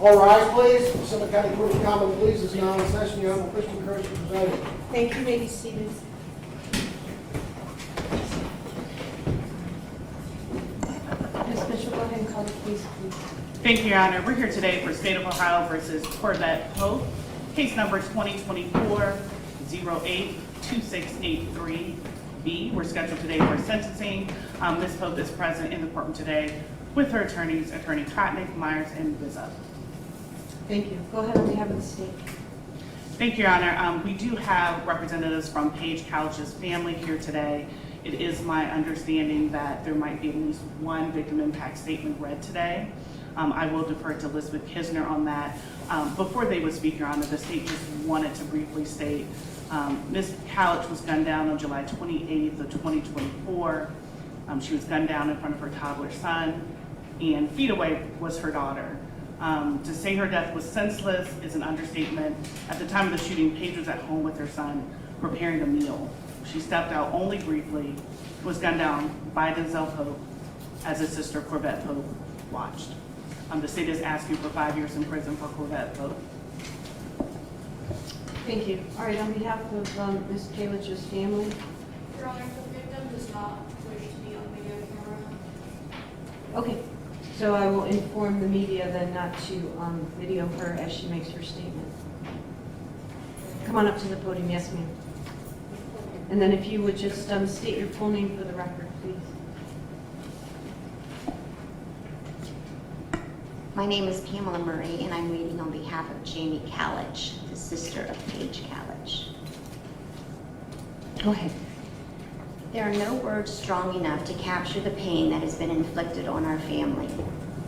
All rise, please. Summit County Court of Common Pleas is now in session. Your Honorable Christian Kirsch presiding. Thank you, you may be seated. Ms. Mitchell, go ahead and call the case, please. Thank you, Your Honor. We're here today for State of Ohio versus Corvette Pope, case number 2024-08-2683B. We're scheduled today for sentencing. Ms. Pope is present in the courtroom today with her attorneys, Attorney Kotnick, Myers, and Vizza. Thank you. Go ahead on behalf of the state. Thank you, Your Honor. We do have representatives from Paige Calich's family here today. It is my understanding that there might be at least one victim impact statement read today. I will defer to Elizabeth Kisner on that. Before they would speak, Your Honor, the state just wanted to briefly state Ms. Calich was gunned down on July 28th of 2024. She was gunned down in front of her toddler son, and feet away was her daughter. To say her death was senseless is an understatement. At the time of the shooting, Paige was at home with her son preparing a meal. She stepped out only briefly, was gunned down by Denzel Pope as his sister Corvette Pope watched. The state is asking for 5 years in prison for Corvette Pope. Thank you. All right, on behalf of Ms. Calich's family. Your Honor, the victim does not wish to be on video camera. Okay, so I will inform the media then not to video her as she makes her statement. Come on up to the podium. Yes, ma'am. And then if you would just state your full name for the record, please. My name is Pamela Murray, and I'm reading on behalf of Jamie Calich, the sister of Paige Calich. Go ahead. There are no words strong enough to capture the pain that has been inflicted on our family.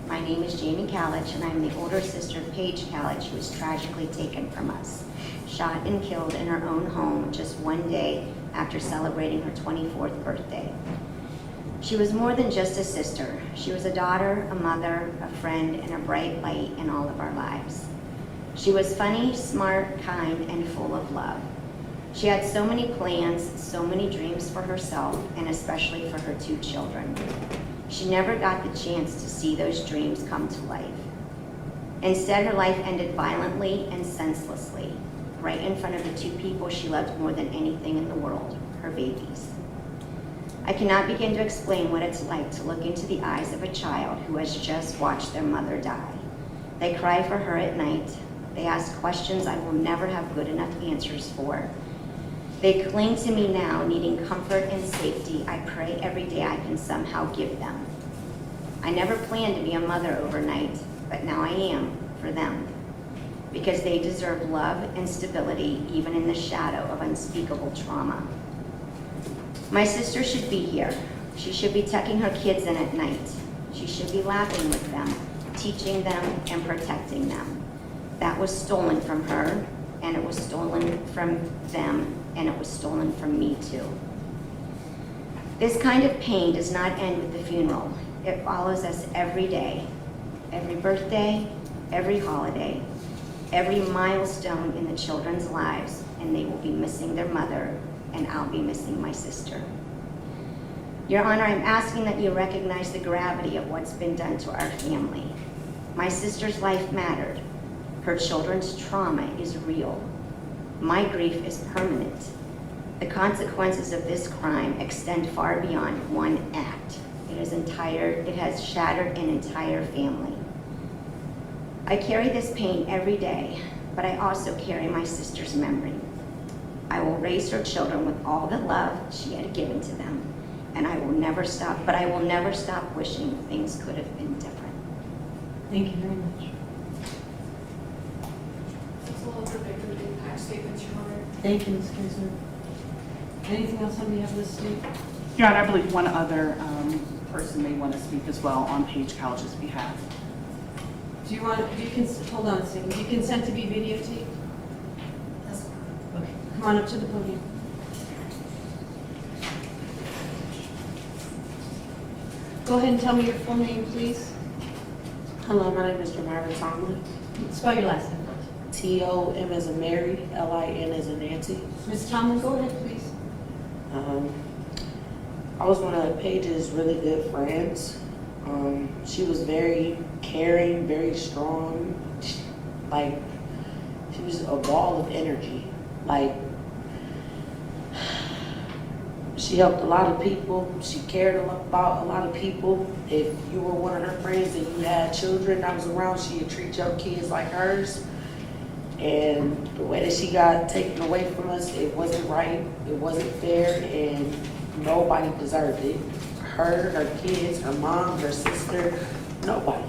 My name is Jamie Calich, and I'm the older sister of Paige Calich, who was tragically taken from us, shot and killed in her own home just one day after celebrating her 24th birthday. She was more than just a sister. She was a daughter, a mother, a friend, and a bright light in all of our lives. She was funny, smart, kind, and full of love. She had so many plans, so many dreams for herself, and especially for her 2 children. She never got the chance to see those dreams come to life. Instead, her life ended violently and senselessly, right in front of the 2 people she loved more than anything in the world, her babies. I cannot begin to explain what it's like to look into the eyes of a child who has just watched their mother die. They cry for her at night. They ask questions I will never have good enough answers for. They cling to me now, needing comfort and safety I pray every day I can somehow give them. I never planned to be a mother overnight, but now I am for them, because they deserve love and stability even in the shadow of unspeakable trauma. My sister should be here. She should be tucking her kids in at night. She should be laughing with them, teaching them and protecting them. That was stolen from her, and it was stolen from them, and it was stolen from me too. This kind of pain does not end with the funeral. It follows us every day, every birthday, every holiday, every milestone in the children's lives, and they will be missing their mother, and I'll be missing my sister. Your Honor, I'm asking that you recognize the gravity of what's been done to our family. My sister's life mattered. Her children's trauma is real. My grief is permanent. The consequences of this crime extend far beyond one act. It has shattered an entire family. I carry this pain every day, but I also carry my sister's memory. I will raise her children with all the love she had given to them, and I will never stop wishing things could have been different. Thank you very much. That's all of the victim impact statements, Your Honor. Thank you, Ms. Kisner. Anything else on behalf of the state? Your Honor, I believe one other person may want to speak as well on Paige Calich's behalf. Hold on a second. Do you consent to be videotaped? That's fine. Okay, come on up to the podium. Go ahead and tell me your full name, please. Hello, my name is Jamara Tomlin. Spell your last name, please. T-O-M as in Mary, L-I-N as in Nancy. Ms. Tomlin, go ahead, please. I was one of Paige's really good friends. She was very caring, very strong. Like, she was a ball of energy. Like, she helped a lot of people. She cared about a lot of people. If you were one of her friends and you had children that was around, she'd treat your kids like hers. And the way that she got taken away from us, it wasn't right, it wasn't fair, and nobody deserved it. Her kids, her mom, her sister, nobody.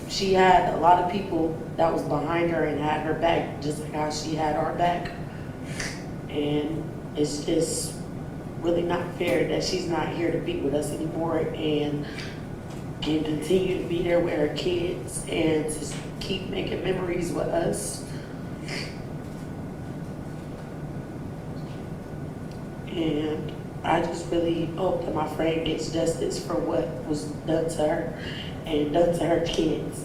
She had a lot of people that was behind her and had her back, just like how she had our back. And it's just really not fair that she's not here to be with us anymore and can continue to be there with her kids and just keep making memories with us. And I just really hope that my friend gets justice for what was done to her and done to her kids.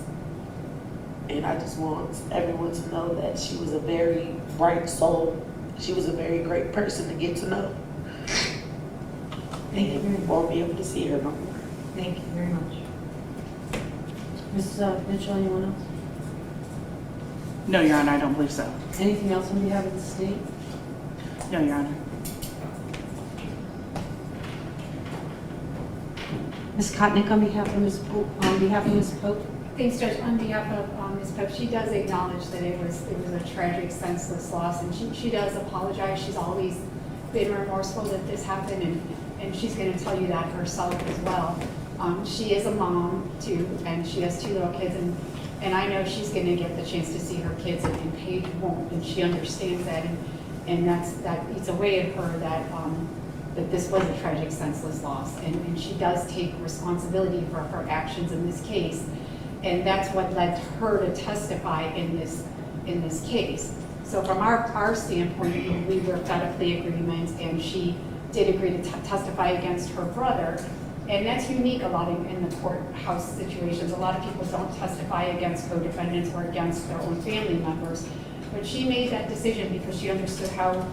And I just want everyone to know that she was a very bright soul. She was a very great person to get to know. Thank you very much. Won't be able to see her no more. Thank you very much. Ms. Mitchell, anyone else? No, Your Honor, I don't believe so. Anything else on behalf of the state? No, Your Honor. Ms. Kotnick, on behalf of Ms. Pope? Thanks, Judge. On behalf of Ms. Pope, she does acknowledge that it was a tragic, senseless loss, and she does apologize. She's always been remorseful that this happened, and she's going to tell you that herself as well. She is a mom too, and she has 2 little kids, and I know she's going to get the chance to see her kids, and Paige won't, and she understands that, and that eats away at her that this was a tragic, senseless loss, and she does take responsibility for her actions in this case, and that's what led her to testify in this case. So from our standpoint, we worked out a plea agreement, and she did agree to testify against her brother, and that's unique a lot in the courthouse situations. A lot of people don't testify against co-defendants or against their own family members, but she made that decision because she understood how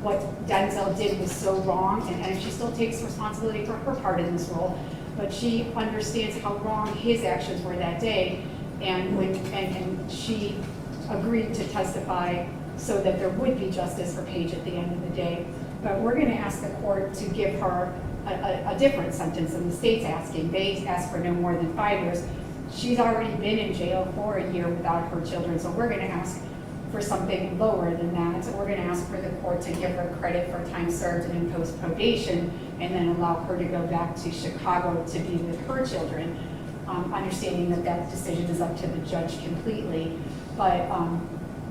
what Denzel did was so wrong, and she still takes responsibility for her part in this role, but she understands how wrong his actions were that day, and she agreed to testify so that there would be justice for Paige at the end of the day. But we're going to ask the court to give her a different sentence than the state's asking. They asked for no more than 5 years. She's already been in jail for a year without her children, so we're going to ask for something lower than that. So we're going to ask for the court to give her credit for time served and impose probation, and then allow her to go back to Chicago to be with her children, understanding that decision is up to the judge completely. But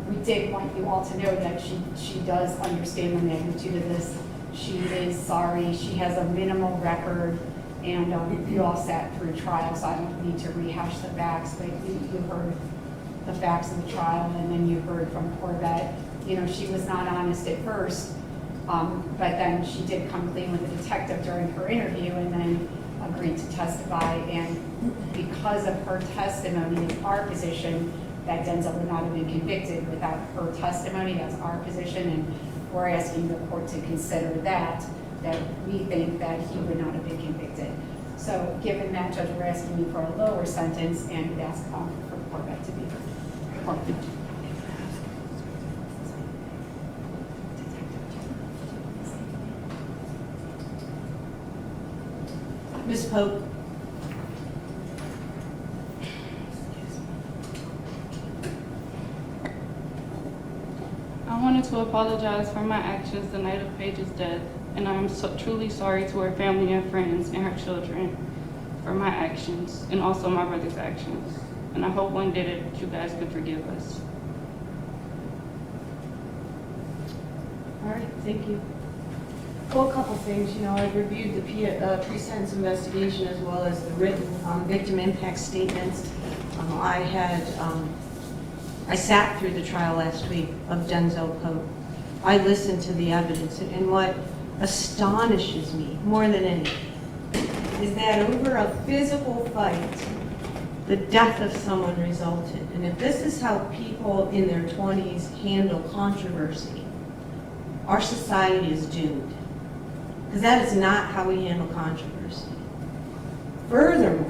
we did want you all to know that she does understand the magnitude of this. She is sorry. She has a minimal record, and you all sat through trial, so I don't need to rehash the facts, but you heard the facts of the trial, and then you heard from Corvette. You know, she was not honest at first, but then she did come clean with the detective during her interview, and then agreed to testify. And because of her testimony, it's our position that Denzel would not have been convicted without her testimony. That's our position, and we're asking the court to consider that we think that he would not have been convicted. So given that, Judge, we're asking you for a lower sentence, and would ask for Corvette to be heard. Ms. Pope? I wanted to apologize for my actions the night of Paige's death, and I am truly sorry to her family and friends and her children for my actions, and also my brother's actions. And I hope one day that you guys could forgive us. All right, thank you. Well, a couple things. You know, I've reviewed the pre-sentence investigation as well as the written victim impact statements. I sat through the trial last week of Denzel Pope. I listened to the evidence, and what astonishes me more than anything is that over a physical fight, the death of someone resulted. And if this is how people in their 20s handle controversy, our society is doomed. Because that is not how we handle controversy. Furthermore,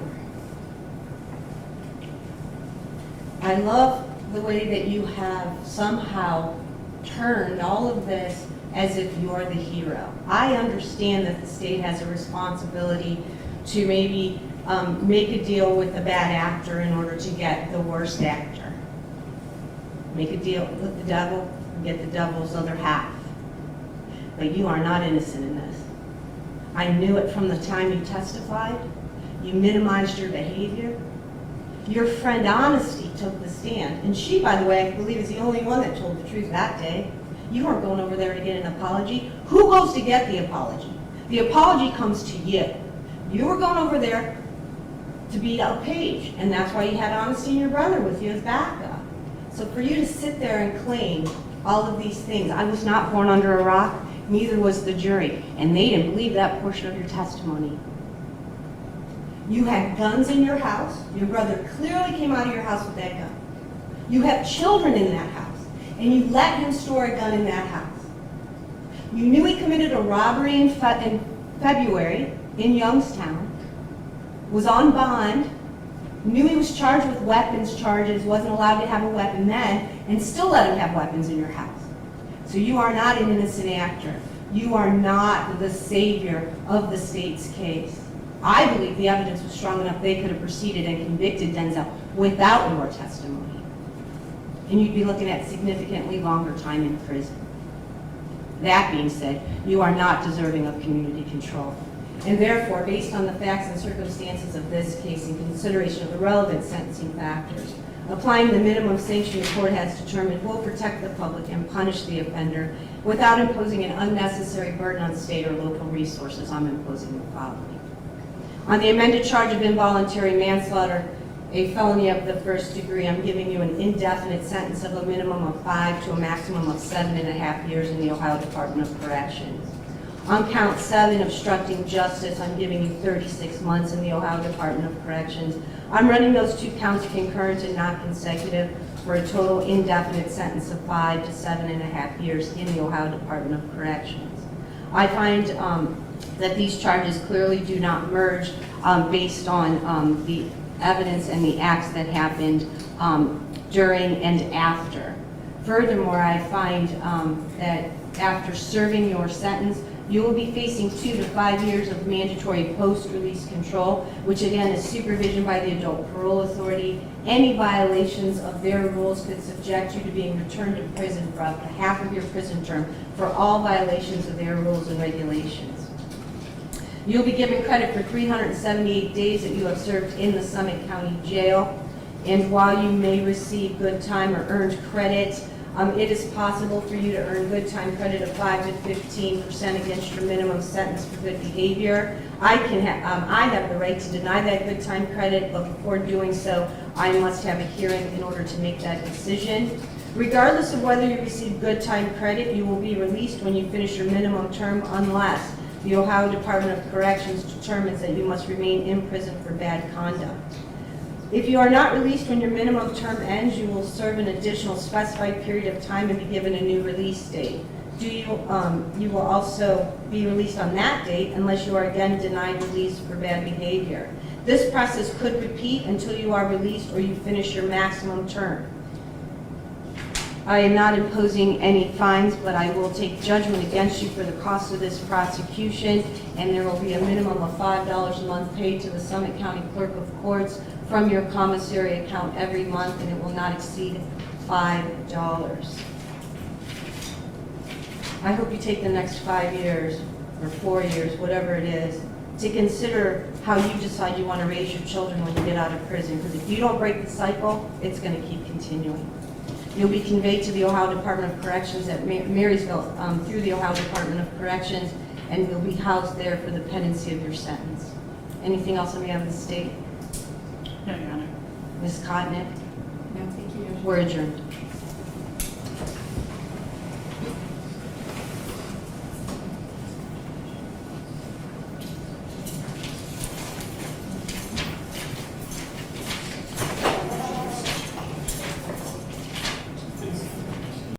I love the way that you have somehow turned all of this as if you're the hero. I understand that the state has a responsibility to maybe make a deal with the bad actor in order to get the worst actor. Make a deal with the devil and get the devil's other half. But you are not innocent in this. I knew it from the time you testified. You minimized your behavior. Your friend Honesty took the stand. And she, by the way, I believe is the only one that told the truth that day. You weren't going over there to get an apology. Who goes to get the apology? The apology comes to you. You were going over there to beat up Paige, and that's why you had Honesty and your brother with you as backup. So for you to sit there and claim all of these things, I was not born under a rock, neither was the jury, and they didn't believe that portion of your testimony. You had guns in your house. Your brother clearly came out of your house with that gun. You have children in that house, and you let him store a gun in that house. You knew he committed a robbery in February in Youngstown, was on bond, knew he was charged with weapons charges, wasn't allowed to have a weapon then, and still let him have weapons in your house. So you are not an innocent actor. You are not the savior of the state's case. I believe the evidence was strong enough they could have proceeded and convicted Denzel without your testimony. And you'd be looking at significantly longer time in prison. That being said, you are not deserving of community control. And therefore, based on the facts and circumstances of this case in consideration of the relevant sentencing factors, applying the minimum sanction the court has determined will protect the public and punish the offender without imposing an unnecessary burden on state or local resources. I'm imposing the following. On the amended charge of involuntary manslaughter, a felony of the first degree, I'm giving you an indefinite sentence of a minimum of 5 to a maximum of 7.5 years in the Ohio Department of Corrections. On count 7, obstructing justice, I'm giving you 36 months in the Ohio Department of Corrections. I'm running those 2 counts concurrent and not consecutive for a total indefinite sentence of 5 to 7.5 years in the Ohio Department of Corrections. I find that these charges clearly do not merge based on the evidence and the acts that happened during and after. Furthermore, I find that after serving your sentence, you will be facing 2 to 5 years of mandatory post-release control, which again is supervision by the Adult Parole Authority. Any violations of their rules could subject you to being returned to prison for up to half of your prison term for all violations of their rules and regulations. You'll be given credit for 378 days that you have served in the Summit County Jail. And while you may receive good time or earned credit, it is possible for you to earn good time credit of 5 to 15% against your minimum sentence for good behavior. I have the right to deny that good time credit, but before doing so, I must have a hearing in order to make that decision. Regardless of whether you receive good time credit, you will be released when you finish your minimum term unless the Ohio Department of Corrections determines that you must remain in prison for bad conduct. If you are not released when your minimum term ends, you will serve an additional specified period of time and be given a new release date. You will also be released on that date unless you are again denied release for bad behavior. This process could repeat until you are released or you finish your maximum term. I am not imposing any fines, but I will take judgment against you for the cost of this prosecution, and there will be a minimum of $5 a month paid to the Summit County Clerk of Courts from your commissary account every month, and it will not exceed $5. I hope you take the next 5 years, or 4 years, whatever it is, to consider how you decide you want to raise your children when you get out of prison, because if you don't break the cycle, it's going to keep continuing. You'll be conveyed to the Ohio Department of Corrections at Marysville through the Ohio Department of Corrections, and you'll be housed there for the pendency of your sentence. Anything else on behalf of the state? No, Your Honor. Ms. Kotnick? No, thank you. We're adjourned.